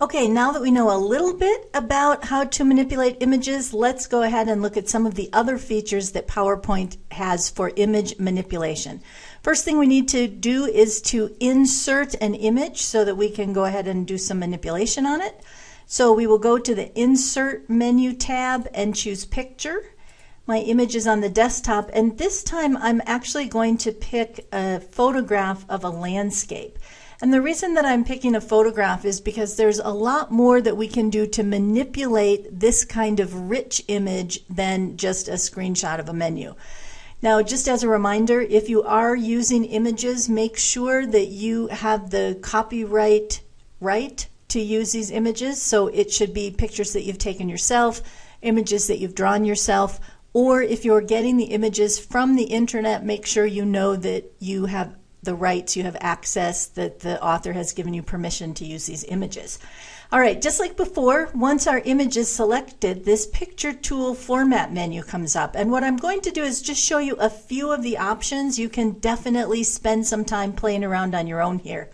Okay, now that we know a little bit about how to manipulate images, let's go ahead and look at some of the other features that PowerPoint has for image manipulation. First thing we need to do is to insert an image so that we can go ahead and do some manipulation on it. So we will go to the Insert menu tab and choose Picture. My image is on the desktop, and this time I'm actually going to pick a photograph of a landscape. And the reason that I'm picking a photograph is because there's a lot more that we can do to manipulate this kind of rich image than just a screenshot of a menu. Now, just as a reminder, if you are using images, make sure that you have the copyright right to use these images. So it should be pictures that you've taken yourself, images that you've drawn yourself, or if you're getting the images from the internet, make sure you know that you have the rights, you have access, that the author has given you permission to use these images. All right, just like before, once our image is selected, this Picture Tool Format menu comes up. And what I'm going to do is just show you a few of the options. You can definitely spend some time playing around on your own here.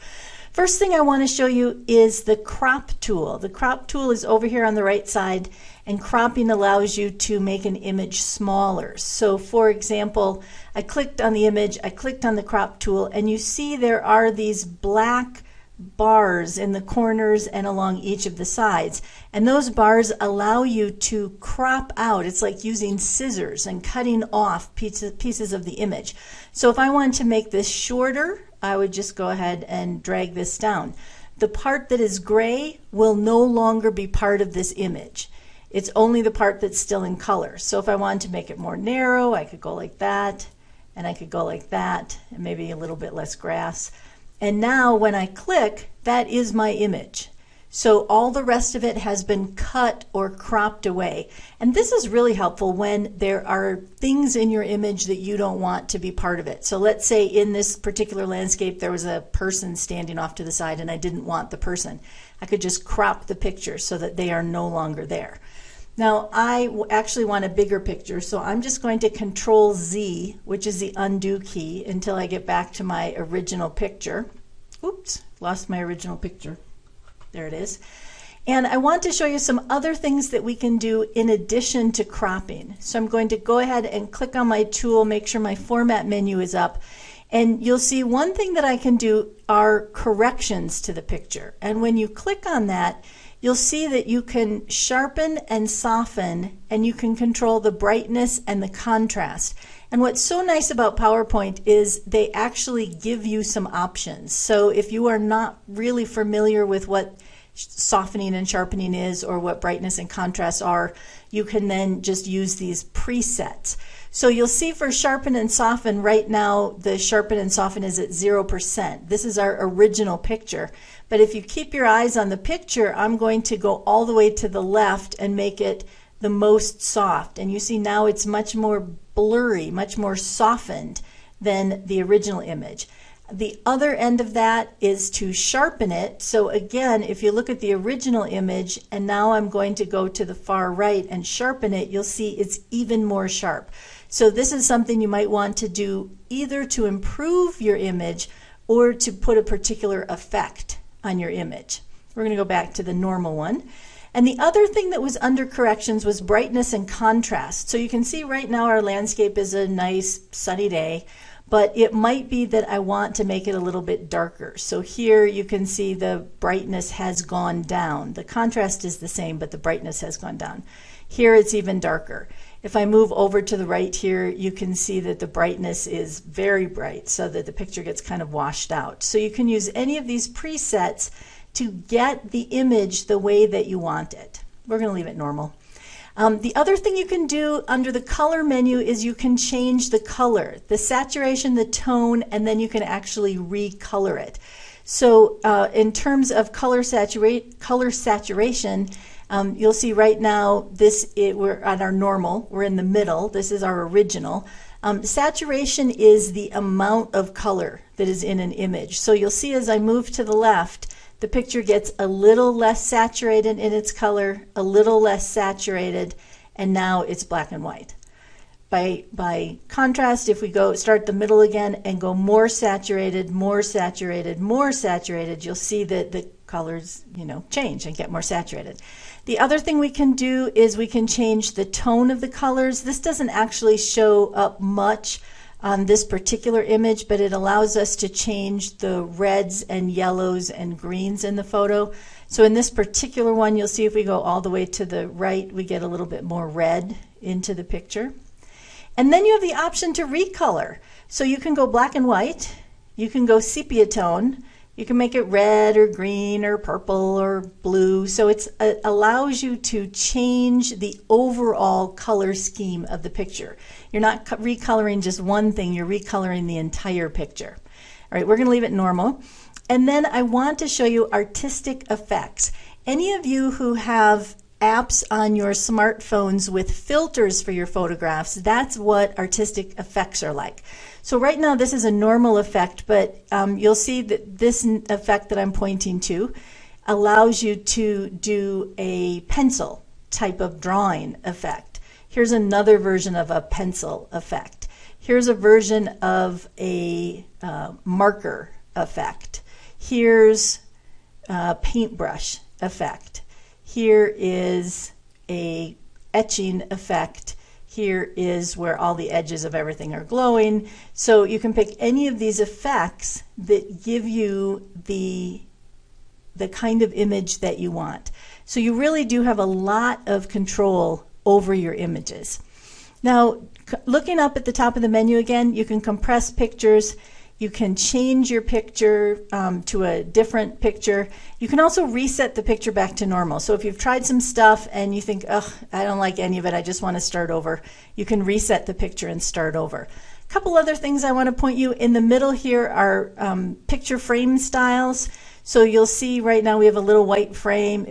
First thing I want to show you is the Crop tool. The Crop tool is over here on the right side, and cropping allows you to make an image smaller. So for example, I clicked on the image, I clicked on the Crop tool, and you see there are these black bars in the corners and along each of the sides. And those bars allow you to crop out. It's like using scissors and cutting off pieces of the image. So if I want to make this shorter, I would just go ahead and drag this down. The part that is gray will no longer be part of this image. It's only the part that's still in color. So if I wanted to make it more narrow, I could go like that, and I could go like that, and maybe a little bit less grass. And now when I click, that is my image. So all the rest of it has been cut or cropped away. And this is really helpful when there are things in your image that you don't want to be part of it. So let's say in this particular landscape there was a person standing off to the side and I didn't want the person. I could just crop the picture so that they are no longer there. Now I actually want a bigger picture, so I'm just going to Control Z, which is the undo key, until I get back to my original picture. Oops, lost my original picture. There it is. And I want to show you some other things that we can do in addition to cropping. So I'm going to go ahead and click on my tool, make sure my format menu is up, and you'll see one thing that I can do are corrections to the picture. And when you click on that, you'll see that you can sharpen and soften, and you can control the brightness and the contrast. And what's so nice about PowerPoint is they actually give you some options. So if you are not really familiar with what softening and sharpening is or what brightness and contrast are, you can then just use these presets. So you'll see for sharpen and soften right now, the sharpen and soften is at 0%. This is our original picture. But if you keep your eyes on the picture, I'm going to go all the way to the left and make it the most soft. And you see now it's much more blurry, much more softened than the original image. The other end of that is to sharpen it. So again, if you look at the original image, and now I'm going to go to the far right and sharpen it, you'll see it's even more sharp. So this is something you might want to do either to improve your image or to put a particular effect on your image. We're going to go back to the normal one. And the other thing that was under corrections was brightness and contrast. So you can see right now our landscape is a nice sunny day, but it might be that I want to make it a little bit darker. So here you can see the brightness has gone down. The contrast is the same, but the brightness has gone down. Here it's even darker. If I move over to the right here, you can see that the brightness is very bright so that the picture gets kind of washed out. So you can use any of these presets to get the image the way that you want it. We're going to leave it normal. The other thing you can do under the color menu is you can change the color, the saturation, the tone, and then you can actually recolor it. So in terms of color saturation, you'll see right now we're at our normal, we're in the middle, this is our original. Saturation is the amount of color that is in an image. So you'll see as I move to the left, the picture gets a little less saturated in its color, a little less saturated, and now it's black and white. By contrast, if we start the middle again and go more saturated, more saturated, more saturated, you'll see that the colors, change and get more saturated. The other thing we can do is we can change the tone of the colors. This doesn't actually show up much on this particular image, but it allows us to change the reds and yellows and greens in the photo. So in this particular one, you'll see if we go all the way to the right, we get a little bit more red into the picture. And then you have the option to recolor. So you can go black and white, you can go sepia tone, you can make it red or green or purple or blue. So it allows you to change the overall color scheme of the picture. You're not recoloring just one thing, you're recoloring the entire picture. All right, we're going to leave it normal. And then I want to show you artistic effects. Any of you who have apps on your smartphones with filters for your photographs, that's what artistic effects are like. So right now this is a normal effect, but you'll see that this effect that I'm pointing to allows you to do a pencil type of drawing effect. Here's another version of a pencil effect. Here's a version of a marker effect. Here's a paintbrush effect. Here is a etching effect. Here is where all the edges of everything are glowing. So you can pick any of these effects that give you the kind of image that you want. So you really do have a lot of control over your images. Now, looking up at the top of the menu again, you can compress pictures. You can change your picture to a different picture. You can also reset the picture back to normal. So if you've tried some stuff and you think, ugh, I don't like any of it, I just want to start over, you can reset the picture and start over. A couple other things I want to point you in the middle here are picture frame styles. So you'll see right now we have a little white frame.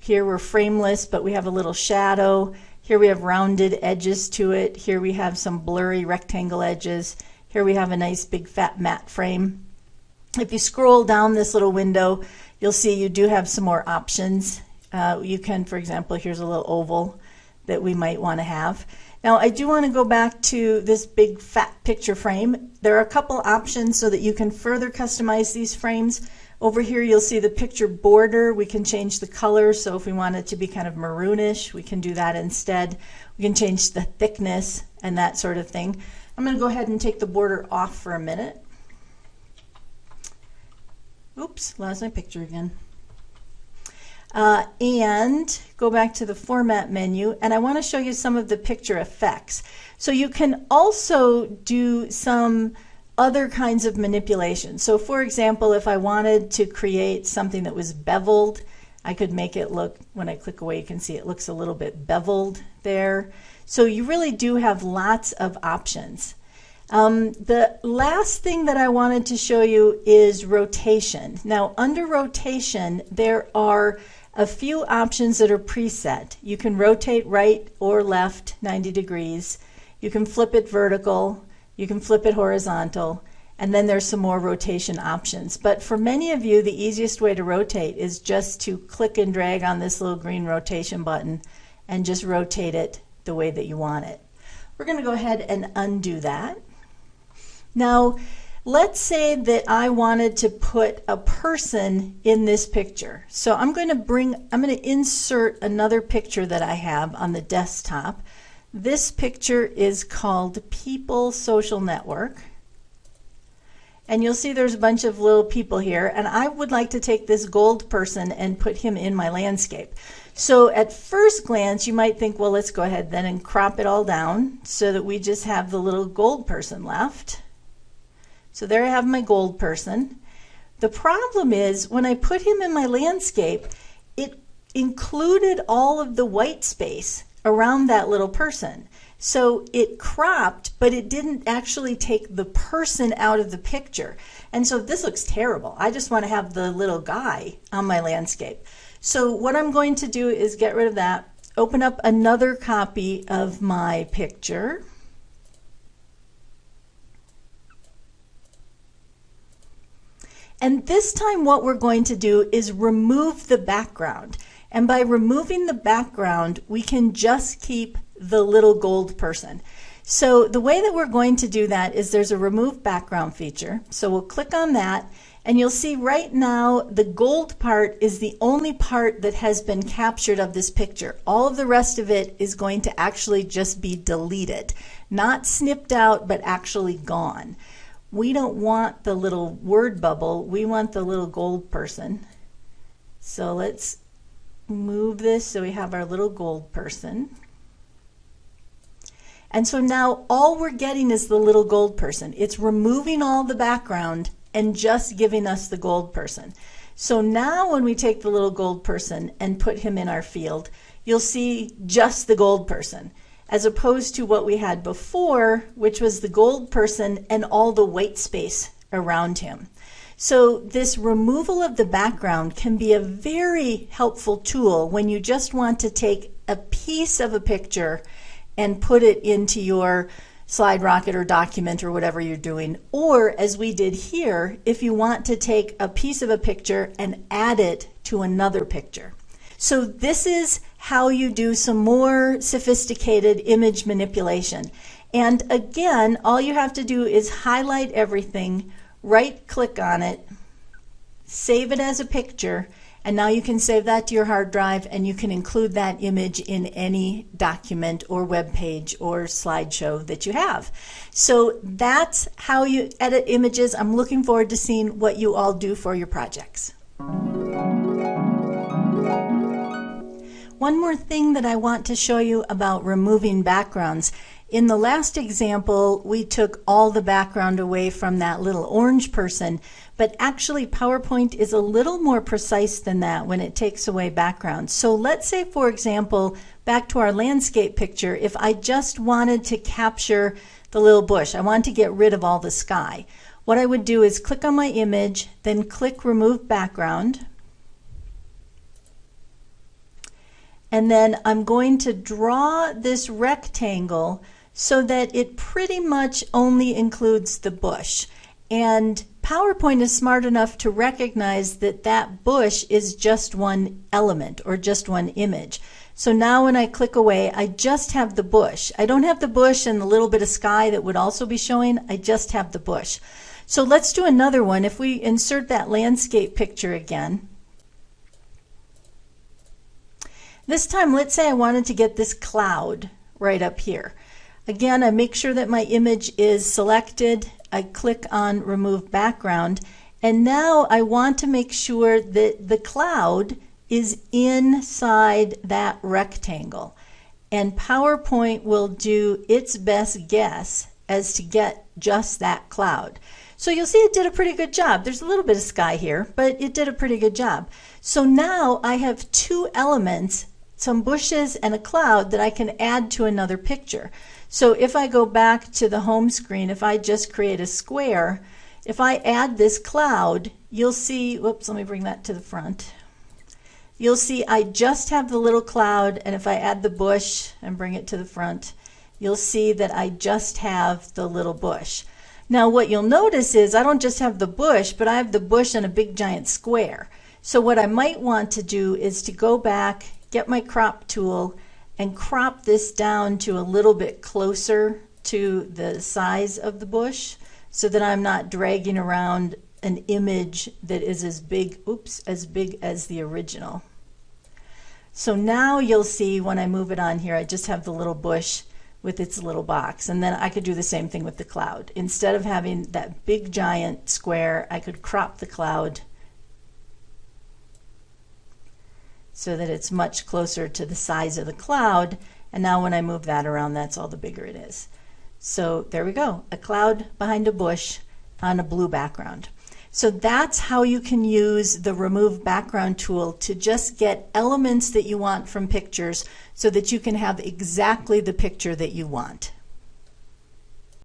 Here we're frameless, but we have a little shadow. Here we have rounded edges to it. Here we have some blurry rectangle edges. Here we have a nice big fat matte frame. If you scroll down this little window, you'll see you do have some more options. You can, for example, here's a little oval that we might want to have. Now I do want to go back to this big fat picture frame. There are a couple options so that you can further customize these frames. Over here you'll see the picture border. We can change the color, so if we want it to be kind of maroonish, we can do that instead. We can change the thickness and that sort of thing. I'm going to go ahead and take the border off for a minute. Oops, lost my picture again. And go back to the format menu, and I want to show you some of the picture effects. So you can also do some other kinds of manipulation. So for example, if I wanted to create something that was beveled, I could make it look, when I click away you can see it looks a little bit beveled there. So you really do have lots of options. The last thing that I wanted to show you is rotation. Now under rotation there are a few options that are preset. You can rotate right or left 90 degrees. You can flip it vertical. You can flip it horizontal. And then there's some more rotation options. But for many of you, the easiest way to rotate is just to click and drag on this little green rotation button and just rotate it the way that you want it. We're going to go ahead and undo that. Now, let's say that I wanted to put a person in this picture. So I'm going to insert another picture that I have on the desktop. This picture is called People Social Network. And you'll see there's a bunch of little people here, and I would like to take this gold person and put him in my landscape. So at first glance you might think, well, let's go ahead then and crop it all down so that we just have the little gold person left. So there I have my gold person. The problem is when I put him in my landscape, it included all of the white space around that little person. So it cropped, but it didn't actually take the person out of the picture. And so this looks terrible. I just want to have the little guy on my landscape. So what I'm going to do is get rid of that, open up another copy of my picture. And this time what we're going to do is remove the background. And by removing the background, we can just keep the little gold person. So the way that we're going to do that is there's a remove background feature. So we'll click on that, And you'll see right now the gold part is the only part that has been captured of this picture. All of the rest of it is going to actually just be deleted. Not snipped out, but actually gone. We don't want the little word bubble, we want the little gold person. So let's move this so we have our little gold person. And so now all we're getting is the little gold person. It's removing all the background and just giving us the gold person. So now when we take the little gold person and put him in our field, you'll see just the gold person, as opposed to what we had before, which was the gold person and all the white space around him. So this removal of the background can be a very helpful tool when you just want to take a piece of a picture and put it into your slide rocket or document or whatever you're doing, or as we did here, if you want to take a piece of a picture and add it to another picture. So this is how you do some more sophisticated image manipulation. And again, all you have to do is highlight everything, right click on it, save it as a picture, and now you can save that to your hard drive and you can include that image in any document or web page or slideshow that you have. So that's how you edit images. I'm looking forward to seeing what you all do for your projects. One more thing that I want to show you about removing backgrounds. In the last example, we took all the background away from that little orange person, but actually PowerPoint is a little more precise than that when it takes away background. So let's say, for example, back to our landscape picture, if I just wanted to capture the little bush, I want to get rid of all the sky. What I would do is click on my image, then click Remove Background, and then I'm going to draw this rectangle so that it pretty much only includes the bush. And PowerPoint is smart enough to recognize that that bush is just one element or just one image. So now when I click away, I just have the bush. I don't have the bush and the little bit of sky that would also be showing. I just have the bush. So let's do another one. If we insert that landscape picture again, this time let's say I wanted to get this cloud right up here. Again, I make sure that my image is selected. I click on Remove Background, and now I want to make sure that the cloud is inside that rectangle. And PowerPoint will do its best guess as to get just that cloud. So you'll see it did a pretty good job. There's a little bit of sky here, but it did a pretty good job. So now I have two elements, some bushes and a cloud, that I can add to another picture. So if I go back to the home screen, if I just create a square, if I add this cloud, you'll see, whoops, let me bring that to the front. You'll see I just have the little cloud, and if I add the bush and bring it to the front, you'll see that I just have the little bush. Now what you'll notice is I don't just have the bush, but I have the bush and a big giant square. So what I might want to do is to go back, get my crop tool, and crop this down to a little bit closer to the size of the bush so that I'm not dragging around an image that is as big, as big as the original. So now you'll see when I move it on here, I just have the little bush with its little box. And then I could do the same thing with the cloud. Instead of having that big giant square, I could crop the cloud so that it's much closer to the size of the cloud, and now when I move that around, that's all the bigger it is. So there we go, a cloud behind a bush on a blue background. So that's how you can use the Remove Background tool to just get elements that you want from pictures so that you can have exactly the picture that you want.